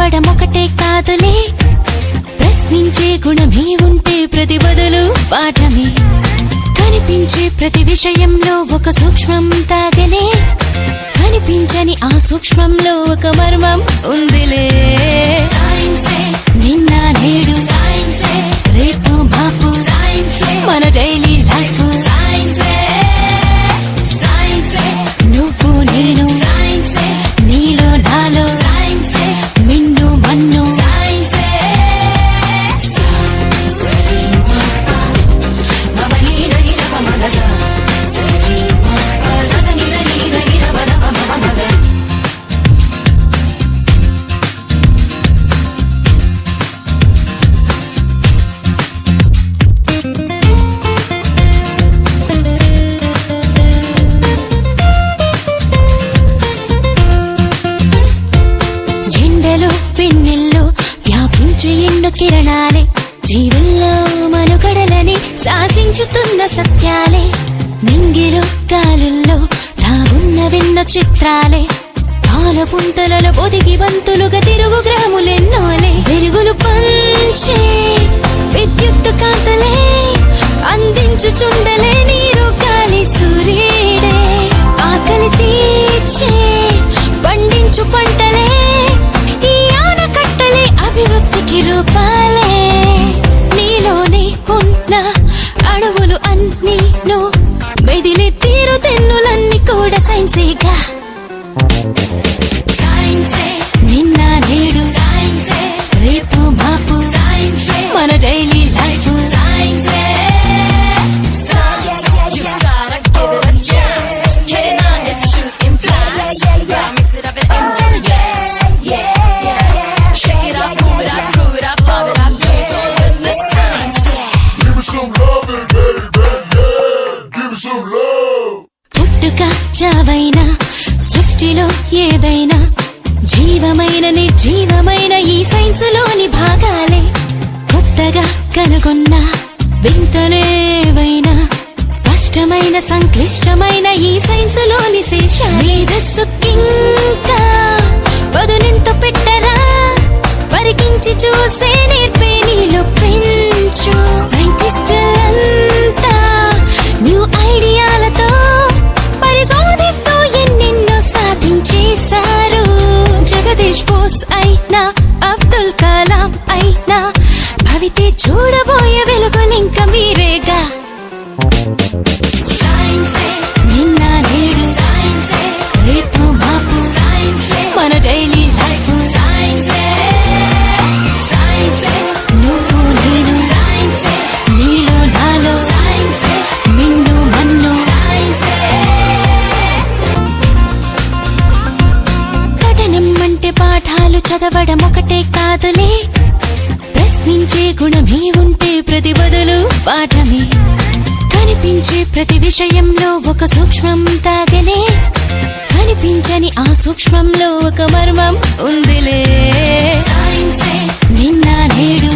చదవడం ఒకటే కాదులే, ప్రశ్నించే గుణమే ఉంటే ప్రతి బదులు పాఠమే. కనిపించే ప్రతి విషయంలో ఒక సూక్ష్మం తాగలే, కనిపించని ఆ సూక్ష్మంలో ఒక మర్మం ఉందిలే. నిన్న నేడు రేపు మాపు మన డైలీ లైఫ్, నువ్వు నేను నీలో నాలో మిన్ను మన్ను. వెన్నెల్లో వ్యాపించే ఎన్నో కిరణాలే, జీవుల్లో మనుగడలని శాసించుతున్న సత్యాలే. నింగిలో గాలుల్లో దాగున్నవెన్నో చిత్రాలే, పాలపుంతలలో పొదిగి బంతులుగా తిరుగు గ్రాములెన్నోలే. వెలుగులు పంచే విద్యుత్ కాంతలే, అందించుచుండలే నీరు గాలి సూర్యుడే. ఆకలి తీర్చే పండించు పంటలే, ఈ ఆనకట్టలే అభివృద్ధికి రూపాలే. నీలోనే ఉన్న అణువులు అన్నీ మెదిలి తీరు తెన్నులన్నీ కూడా సైన్సేగా. నిన్న నేడు రేపు మాపు మన డైలీ లైఫ్. పుట్టుక చావైనా సృష్టిలో ఏదైనా, జీవమైన నిర్జీవమైన ఈ సైన్సులోని భాగాలే. కొత్తగా కనుగొన్న వింతలేవైనా, స్పష్టమైన సంక్లిష్టమైన ఈ సైన్సులోని శేషం. మేధస్సుకింకా పదునెంత పెట్టరా, పరికించి చూసే నేర్పే నీలో పెంచు. సైంటిస్టులంతా న్యూ ఐడియాలతో పరిశోధిస్తూ ఎన్నెన్నో సాధించేశారు. జగదీష్ బోస్ అయినా, అబ్దుల్ కలాం అయినా, భవితే చూడబోయే వెలుగులింక మీరేగా. నిన్న నేడు రేపు మాపు మన డైలీ లైఫ్. నువ్వు నేను నీలో నాలో మిన్ను మన్ను. పఠనం అంటే పాఠాలు చదవడం ఒకటే కాదులే, ప్రశ్నించే గుణమే ఉంటే ప్రతి బదులు పాఠమే. కనిపించే ప్రతి విషయంలో ఒక సూక్ష్మం తాగలే, కనిపించని ఆ సూక్ష్మంలో ఒక మర్మం ఉందిలే. నిన్న నేడు